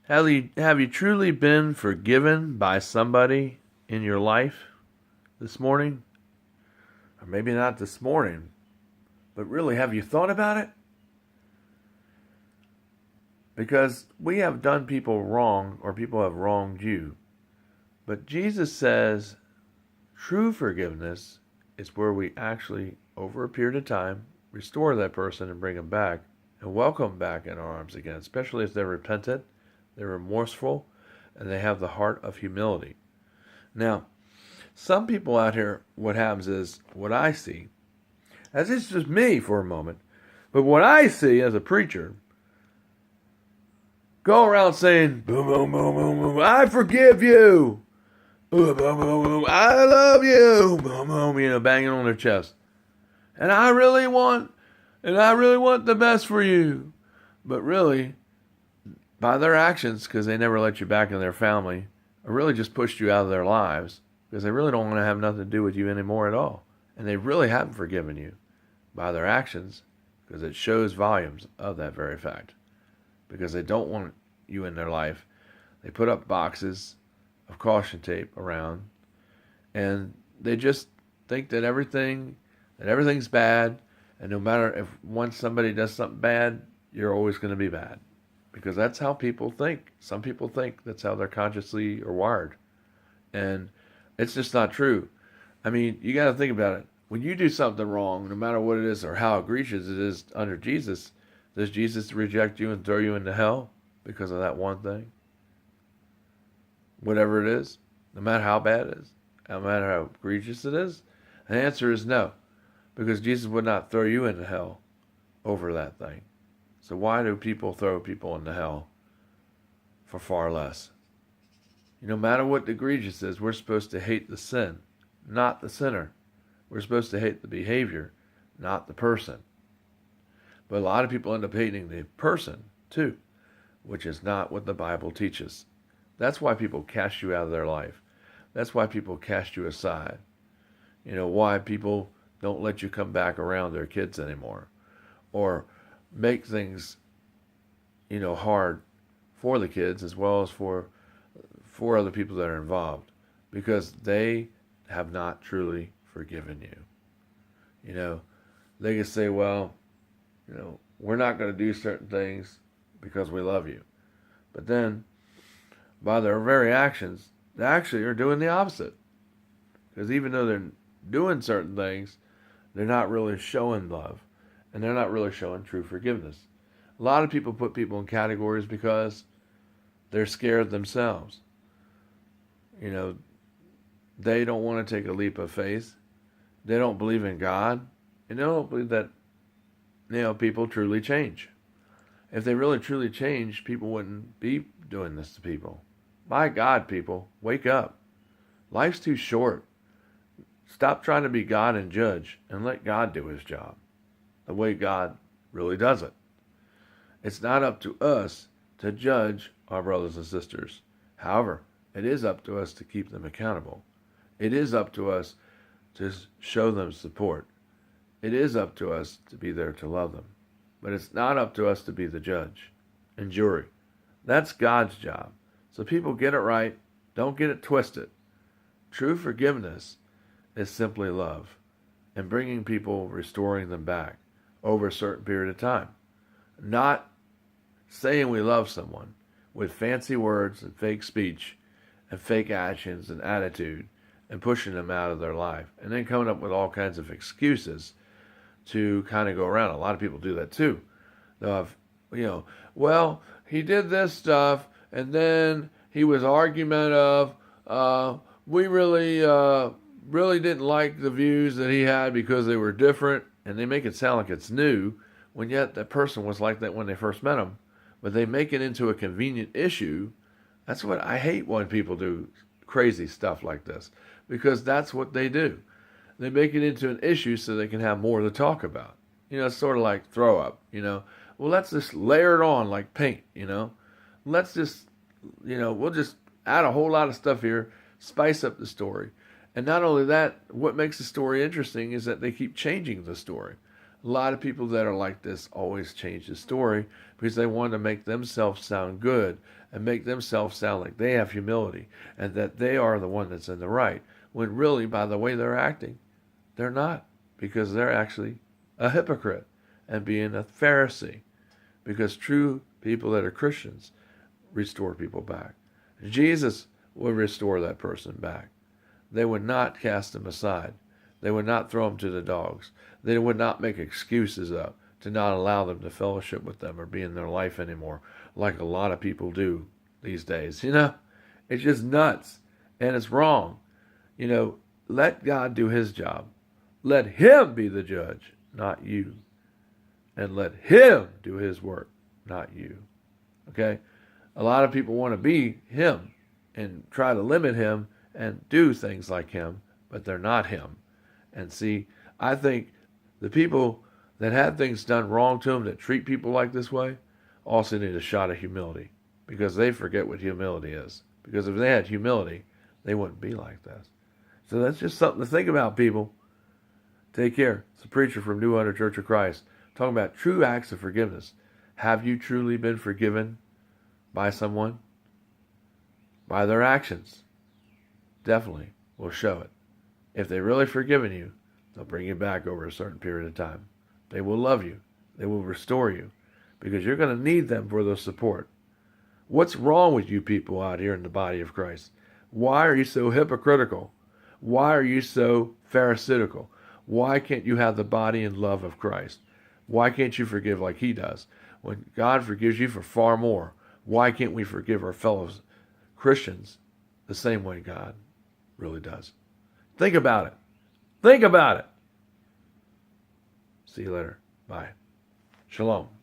Have you truly been forgiven by somebody in your life this morning? Or maybe not this morning, but really, have you thought about it? Because we have done people wrong, or people have wronged you. But Jesus says true forgiveness is where we actually, over a period of time, restore that person and bring them back and welcome them back in our arms again, especially if they're repentant, they're remorseful, and they have the heart of humility. Now, some people out here, what happens is, what I see, as it's just me for a moment, but what I see as a preacher, go around saying, boom, boom, boom, boom, boom, I forgive you. Boom, boom, boom, boom, I love you. Boom, boom, banging on their chest. And I really want the best for you. But really, by their actions, because they never let you back in their family, or really just pushed you out of their lives, because they really don't want to have nothing to do with you anymore at all. And they really haven't forgiven you by their actions, because it shows volumes of that very fact. Because they don't want you in their life. They put up boxes of caution tape around, and they just think that everything's bad, and no matter if once somebody does something bad, you're always going to be bad. Because that's how people think. Some people think that's how they're consciously are wired. And it's just not true. I mean, you got to think about it. When you do something wrong, no matter what it is or how egregious it is under Jesus, does Jesus reject you and throw you into hell because of that one thing? Whatever it is, no matter how bad it is, no matter how egregious it is? The answer is no, because Jesus would not throw you into hell over that thing. So why do people throw people into hell for far less? No matter what egregious is, we're supposed to hate the sin, not the sinner. We're supposed to hate the behavior, not the person. But a lot of people end up hating the person too, which is not what the Bible teaches. That's why people cast you out of their life. That's why people cast you aside. Why people don't let you come back around their kids anymore, or make things, hard for the kids as well as for other people that are involved, because they have not truly forgiven you. They can say, well, we're not going to do certain things because we love you. But then, by their very actions, they actually are doing the opposite. Because even though they're doing certain things, they're not really showing love. And they're not really showing true forgiveness. A lot of people put people in categories because they're scared themselves. They don't want to take a leap of faith. They don't believe in God. And they don't believe that, people truly change. If they really truly changed, people wouldn't be doing this to people. My God, people, wake up. Life's too short. Stop trying to be God and judge, and let God do his job the way God really does it. It's not up to us to judge our brothers and sisters. However, it is up to us to keep them accountable. It is up to us to show them support. It is up to us to be there to love them. But it's not up to us to be the judge and jury. That's God's job. So people get it right. Don't get it twisted. True forgiveness is simply love and bringing people, restoring them back over a certain period of time. Not saying we love someone with fancy words and fake speech and fake actions and attitude and pushing them out of their life and then coming up with all kinds of excuses to kind of go around. A lot of people do that too. They'll have, well, he did this stuff and then he was argumentative. We really didn't like the views that he had because they were different, and they make it sound like it's new, when yet that person was like that when they first met him. But they make it into a convenient issue. That's what I hate when people do crazy stuff like this, because that's what they do. They make it into an issue so they can have more to talk about. It's sort of like throw up, Well, let's just layer it on like paint, Let's just, we'll just add a whole lot of stuff here, spice up the story. And not only that, what makes the story interesting is that they keep changing the story. A lot of people that are like this always change the story because they want to make themselves sound good and make themselves sound like they have humility and that they are the one that's in the right, when really, by the way they're acting, they're not, because they're actually a hypocrite and being a Pharisee, because true people that are Christians restore people back. Jesus would restore that person back. They would not cast them aside. They would not throw them to the dogs. They would not make excuses up to not allow them to fellowship with them or be in their life anymore, like a lot of people do these days. It's just nuts, and it's wrong. Let God do his job. Let him be the judge, not you. And let him do his work, not you. Okay? A lot of people want to be him and try to limit him and do things like him, but they're not him. And see, I think the people that have things done wrong to them, that treat people like this way, also need a shot of humility, because they forget what humility is. Because if they had humility, they wouldn't be like this. So that's just something to think about, people. Take care. It's a preacher from New Under Church of Christ talking about true acts of forgiveness. Have you truly been forgiven by someone? By their actions. Definitely will show it. If they really forgiven you, they'll bring you back over a certain period of time. They will love you. They will restore you, because you're going to need them for the support. What's wrong with you people out here in the body of Christ? Why are you so hypocritical? Why are you so pharisaical? Why can't you have the body and love of Christ? Why can't you forgive like he does? When God forgives you for far more, why can't we forgive our fellow Christians the same way God really does? Think about it. Think about it. See you later. Bye. Shalom.